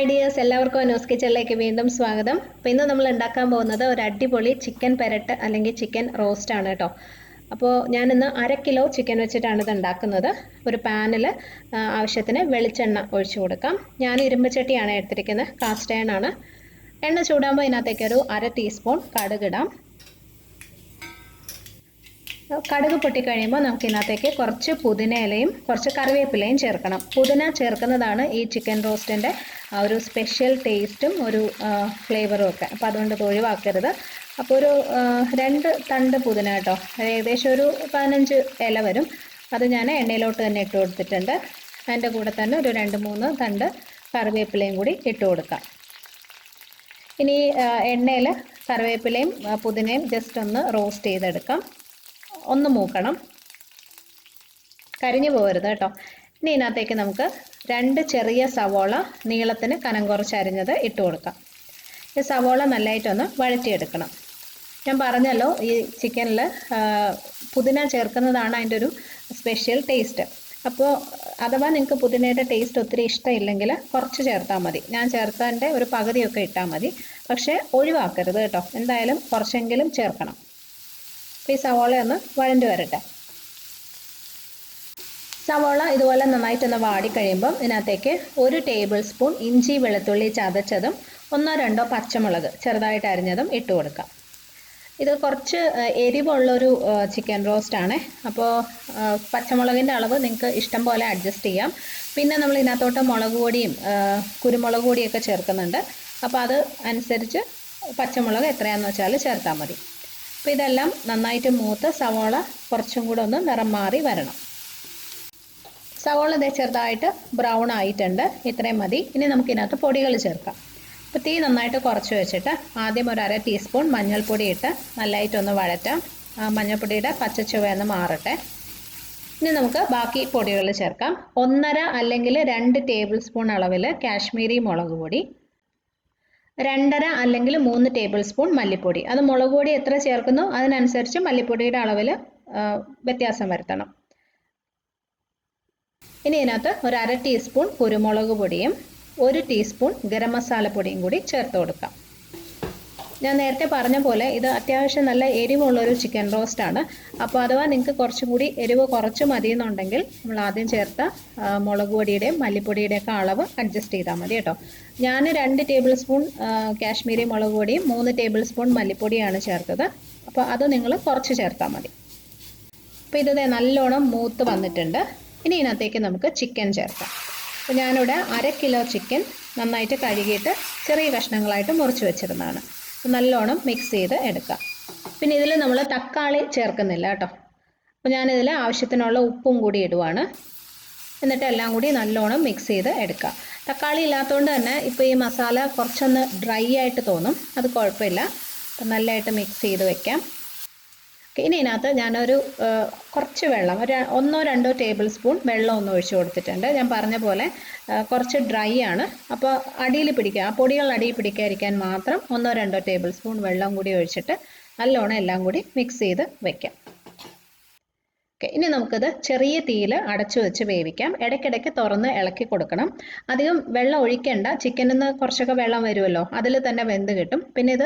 Hi dears, എല്ലാവർക്കും അനൂസ് കിച്ചണിലേക്ക് വീണ്ടും സ്വാഗതം. അപ്പോൾ ഇന്ന് നമ്മൾ ഉണ്ടാക്കാൻ പോകുന്നത് ഒരു അടിപൊളി ചിക്കൻ പെരട്ട് അല്ലെങ്കിൽ ചിക്കൻ റോസ്റ്റ് ആണ് കേട്ടോ. അപ്പോൾ ഞാനിന്ന് 1/2 കിലോ ചിക്കൻ വെച്ചിട്ടാണ് ഇത് ഉണ്ടാക്കുന്നത്. ഒരു പാനിൽ ആവശ്യത്തിന് വെളിച്ചെണ്ണ ഒഴിച്ചു കൊടുക്കാം. ഞാൻ ഇരുമ്പ് ചട്ടിയാണ് എടുത്തിരിക്കുന്നത്, കാസ്റ്റ് അയൺ ആണ്. എണ്ണ ചൂടാകുമ്പോൾ ഇതിനകത്തേക്ക് ഒരു 1/2 ടീസ്പൂൺ കടുകിടാം. കടുക് പൊട്ടിക്കഴിയുമ്പോൾ നമുക്ക് ഇതിനകത്തേക്ക് കുറച്ച് പുതിനയിലയും കുറച്ച് കറിവേപ്പിലയും ചേർക്കണം. പുതിന ചേർക്കുന്നതാണ് ഈ ചിക്കൻ റോസ്റ്റിൻ്റെ ഒരു സ്പെഷ്യൽ ടേസ്റ്റും ഒരു ഫ്ലേവറും ഒക്കെ. അപ്പോൾ അതുകൊണ്ട് ഇത് ഒഴിവാക്കരുത്. അപ്പോൾ ഒരു 2 തണ്ട് പുതിന കേട്ടോ, ഏകദേശം ഒരു 15 ഇല വരും. അത് ഞാൻ എണ്ണയിലോട്ട് തന്നെ ഇട്ട് കൊടുത്തിട്ടുണ്ട്. അതിൻ്റെ കൂടെ തന്നെ ഒരു 2-3 തണ്ട് കറിവേപ്പിലയും കൂടി ഇട്ട് കൊടുക്കാം. ഇനി എണ്ണയിൽ കറിവേപ്പിലയും പുതിനയും ജസ്റ്റ് ഒന്ന് റോസ്റ്റ് ചെയ്തെടുക്കാം. ഒന്ന് മൂക്കണം, കരിഞ്ഞു പോകരുത് കേട്ടോ. ഇനി ഇതിനകത്തേക്ക് നമുക്ക് 2 ചെറിയ സവോള നീളത്തിന് കനം കുറച്ച് അരിഞ്ഞത് ഇട്ട് കൊടുക്കാം. ഈ സവോള നല്ലതായിട്ടൊന്ന് വഴറ്റിയെടുക്കണം. ഞാൻ പറഞ്ഞല്ലോ, ഈ ചിക്കനിൽ പുതിന ചേർക്കുന്നതാണ് അതിൻ്റെ ഒരു സ്പെഷ്യൽ ടേസ്റ്റ്. അപ്പോൾ അഥവാ നിങ്ങൾക്ക് പുതിനയുടെ ടേസ്റ്റ് ഒത്തിരി ഇഷ്ടമില്ലെങ്കിൽ കുറച്ച് ചേർത്താൽ മതി. ഞാൻ ചേർത്തതിൻ്റെ ഒരു പകുതിയൊക്കെ ഇട്ടാൽ മതി. പക്ഷേ ഒഴിവാക്കരുത് കേട്ടോ, എന്തായാലും കുറച്ചെങ്കിലും ചേർക്കണം. ഈ സവോള ഒന്ന് വഴണ്ടി വരട്ടെ. സവോള ഇതുപോലെ നന്നായിട്ടൊന്ന് വാടിക്കഴിയുമ്പം ഇതിനകത്തേക്ക് 1 ടേബിൾ സ്പൂൺ ഇഞ്ചി വെളുത്തുള്ളി ചതച്ചതും 1-2 പച്ചമുളക് ചെറുതായിട്ട് അരിഞ്ഞതും ഇട്ട് കൊടുക്കാം. ഇത് കുറച്ച് എരിവുള്ളൊരു ചിക്കൻ റോസ്റ്റ് ആണ്. അപ്പോൾ പച്ചമുളകിൻ്റെ അളവ് നിങ്ങൾക്ക് ഇഷ്ടം പോലെ അഡ്ജസ്റ്റ് ചെയ്യാം. പിന്നെ നമ്മൾ ഇതിനകത്തോട്ട് മുളക് പൊടിയും കുരുമുളക് പൊടിയൊക്കെ ചേർക്കുന്നുണ്ട്. അപ്പോൾ അത് അനുസരിച്ച് പച്ചമുളക് എത്രയാണെന്ന് വെച്ചാൽ ചേർത്താൽ മതി. അപ്പോൾ ഇതെല്ലാം നന്നായിട്ട് മൂത്ത് സവോള കുറച്ചും കൂടെ ഒന്ന് നിറം മാറി വരണം. സവോള ചെറുതായിട്ട് ബ്രൗൺ ആയിട്ടുണ്ട്, ഇത്രയും മതി. ഇനി നമുക്ക് ഇതിനകത്ത് പൊടികൾ ചേർക്കാം. അപ്പോൾ തീ നന്നായിട്ട് കുറച്ച് വെച്ചിട്ട് ആദ്യം ഒരു 1/2 ടീസ്പൂൺ മഞ്ഞൾപ്പൊടി ഇട്ട് നല്ലതായിട്ടൊന്ന് വഴറ്റാം. മഞ്ഞൾപ്പൊടിയുടെ പച്ചച്ചുവയൊന്ന് മാറട്ടെ. ഇനി നമുക്ക് ബാക്കി പൊടികൾ ചേർക്കാം. 1.5 അല്ലെങ്കിൽ 2 ടേബിൾ സ്പൂൺ അളവിൽ കാശ്മീരി മുളക് പൊടി, 2.5 അല്ലെങ്കിൽ 3 ടേബിൾ സ്പൂൺ മല്ലിപ്പൊടി. അത് മുളക് പൊടി എത്ര ചേർക്കുന്നു അതിനനുസരിച്ച് മല്ലിപ്പൊടിയുടെ അളവിൽ വ്യത്യാസം വരുത്തണം. ഇനി ഇതിനകത്ത് ഒരു 1/2 ടീസ്പൂൺ കുരുമുളക് പൊടിയും 1 ടീസ്പൂൺ ഗരം മസാല പൊടിയും കൂടി ചേർത്ത് കൊടുക്കാം. ഞാൻ നേരത്തെ പറഞ്ഞ പോലെ ഇത് അത്യാവശ്യം നല്ല എരിവുള്ളൊരു ചിക്കൻ റോസ്റ്റ് ആണ്. അപ്പോൾ അഥവാ നിങ്ങൾക്ക് കുറച്ചും കൂടി എരിവ് കുറച്ച് മതിയെന്നുണ്ടെങ്കിൽ നമ്മൾ ആദ്യം ചേർത്ത മുളക് പൊടിയുടെയും മല്ലിപ്പൊടിയുടെയൊക്കെ അളവ് അഡ്ജസ്റ്റ് ചെയ്താൽ മതി കേട്ടോ. ഞാൻ 2 ടേബിൾ സ്പൂൺ കാശ്മീരി മുളക് പൊടിയും 3 ടേബിൾ സ്പൂൺ മല്ലിപ്പൊടിയാണ് ചേർത്തത്. അപ്പോൾ അത് നിങ്ങൾ കുറച്ച് ചേർത്താൽ മതി. അപ്പോൾ ഇത് നല്ലോണം മൂത്ത് വന്നിട്ടുണ്ട്. ഇനി ഇതിനകത്തേക്ക് നമുക്ക് ചിക്കൻ ചേർക്കാം. അപ്പോൾ ഞാനിവിടെ 1/2 കിലോ ചിക്കൻ നന്നായിട്ട് കഴുകിയിട്ട് ചെറിയ കഷ്ണങ്ങളായിട്ട് മുറിച്ച് വെച്ചിരുന്നതാണ്. നല്ലോണം മിക്സ് ചെയ്ത് എടുക്കാം. പിന്നെ ഇതിൽ നമ്മൾ തക്കാളി ചേർക്കുന്നില്ല കേട്ടോ. അപ്പോൾ ഞാനിതിൽ ആവശ്യത്തിനുള്ള ഉപ്പും കൂടി ഇടുവാണ്. എന്നിട്ട് എല്ലാം കൂടി നല്ലോണം മിക്സ് ചെയ്ത് എടുക്കാം. തക്കാളി ഇല്ലാത്തതുകൊണ്ട് തന്നെ ഇപ്പോൾ ഈ മസാല കുറച്ചൊന്ന് ഡ്രൈ ആയിട്ട് തോന്നും, അത് കുഴപ്പമില്ല. അപ്പം നല്ലതായിട്ട് മിക്സ് ചെയ്ത് വെക്കാം. ഇനി ഇതിനകത്ത് ഞാനൊരു കുറച്ച് വെള്ളം, ഒരു 1-2 ടേബിൾ സ്പൂൺ വെള്ളം ഒന്ന് ഒഴിച്ചു കൊടുത്തിട്ടുണ്ട്. ഞാൻ പറഞ്ഞ പോലെ കുറച്ച് ഡ്രൈ ആണ്. അപ്പോൾ അടിയിൽ പിടിക്കുക, ആ പൊടികൾ അടിയിൽ പിടിക്കാതിരിക്കാൻ മാത്രം 1-2 ടേബിൾ സ്പൂൺ വെള്ളം കൂടി ഒഴിച്ചിട്ട് നല്ലോണം എല്ലാം കൂടി മിക്സ് ചെയ്ത് വെക്കാം. ഇനി നമുക്കിത് ചെറിയ തീയിൽ അടച്ചു വെച്ച് വേവിക്കാം. ഇടയ്ക്കിടയ്ക്ക് തുറന്ന് ഇളക്കി കൊടുക്കണം. അധികം വെള്ളം ഒഴിക്കേണ്ട, ചിക്കനിൽ നിന്ന് കുറച്ചൊക്കെ വെള്ളം വരുമല്ലോ, അതിൽ തന്നെ വെന്ത് കിട്ടും. പിന്നെ ഇത്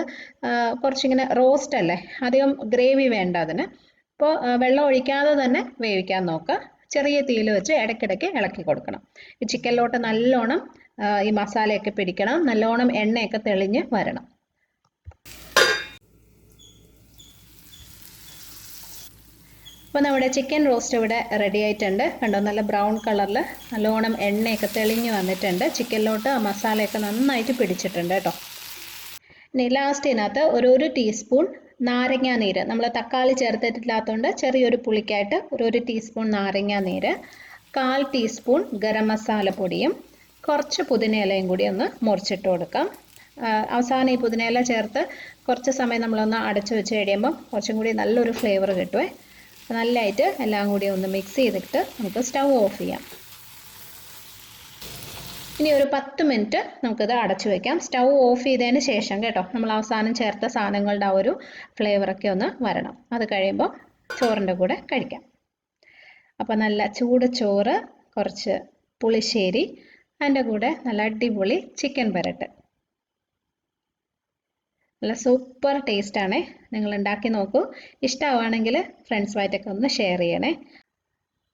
കുറച്ചിങ്ങനെ റോസ്റ്റ് അല്ലേ, അധികം ഗ്രേവി വേണ്ട അതിന്. അപ്പോൾ വെള്ളം ഒഴിക്കാതെ തന്നെ വേവിക്കാൻ നോക്കുക. ചെറിയ തീയിൽ വെച്ച് ഇടയ്ക്കിടയ്ക്ക് ഇളക്കി കൊടുക്കണം. ഈ ചിക്കനിലോട്ട് നല്ലോണം ഈ മസാലയൊക്കെ പിടിക്കണം, നല്ലോണം എണ്ണയൊക്കെ തെളിഞ്ഞ് വരണം. അപ്പോൾ നമ്മുടെ ചിക്കൻ റോസ്റ്റ് ഇവിടെ റെഡി ആയിട്ടുണ്ട്. കണ്ടോ, നല്ല ബ്രൗൺ കളറിൽ നല്ലോണം എണ്ണയൊക്കെ തെളിഞ്ഞ് വന്നിട്ടുണ്ട്. ചിക്കനിലോട്ട് ആ മസാലയൊക്കെ നന്നായിട്ട് പിടിച്ചിട്ടുണ്ട് കേട്ടോ. ഇനി ലാസ്റ്റ് ഇതിനകത്ത് ഒരു ടീസ്പൂൺ നാരങ്ങ നീര്, നമ്മൾ തക്കാളി ചേർത്തിട്ടില്ലാത്തതുകൊണ്ട് ചെറിയൊരു പുളിക്കായിട്ട് ഒരു ടീസ്പൂൺ നാരങ്ങ നീര്, 1/4 ടീസ്പൂൺ ഗരം മസാല പൊടിയും കുറച്ച് പുതിനയിലയും കൂടി ഒന്ന് മുറിച്ചിട്ട് കൊടുക്കാം. അവസാനം ഈ പുതിനയില ചേർത്ത് കുറച്ച് സമയം നമ്മളൊന്ന് അടച്ചു വെച്ച് കഴിയുമ്പോൾ കുറച്ചും കൂടി നല്ലൊരു ഫ്ലേവർ കിട്ടുമേ. നല്ലതായിട്ട് എല്ലാം കൂടി ഒന്ന് മിക്സ് ചെയ്തിട്ട് നമുക്ക് സ്റ്റൗ ഓഫ് ചെയ്യാം. ഇനി ഒരു 10 മിനിറ്റ് നമുക്കിത് അടച്ചു വയ്ക്കാം. സ്റ്റൗ ഓഫ് ചെയ്തതിന് ശേഷം കേട്ടോ, നമ്മൾ അവസാനം ചേർത്ത സാധനങ്ങളുടെ ആ ഒരു ഫ്ലേവറൊക്കെ ഒന്ന് വരണം. അത് കഴിയുമ്പോൾ ചോറിൻ്റെ കൂടെ കഴിക്കാം. അപ്പോൾ നല്ല ചൂട് ചോറ്, കുറച്ച് പുളിശ്ശേരി, അതിൻ്റെ കൂടെ നല്ല അടിപൊളി ചിക്കൻ പെരട്ട്. നല്ല സൂപ്പർ ടേസ്റ്റാണേ. നിങ്ങൾ ഉണ്ടാക്കി നോക്കൂ. ഇഷ്ടമാവുകയാണെങ്കിൽ ഫ്രണ്ട്സുമായിട്ടൊക്കെ ഒന്ന് ഷെയർ ചെയ്യണേ.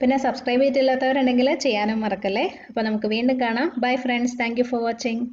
പിന്നെ സബ്സ്ക്രൈബ് ചെയ്തിട്ടില്ലാത്തവരുണ്ടെങ്കിൽ ചെയ്യാനും മറക്കല്ലേ. അപ്പോൾ നമുക്ക് വീണ്ടും കാണാം. Bye friends. Thank you for watching.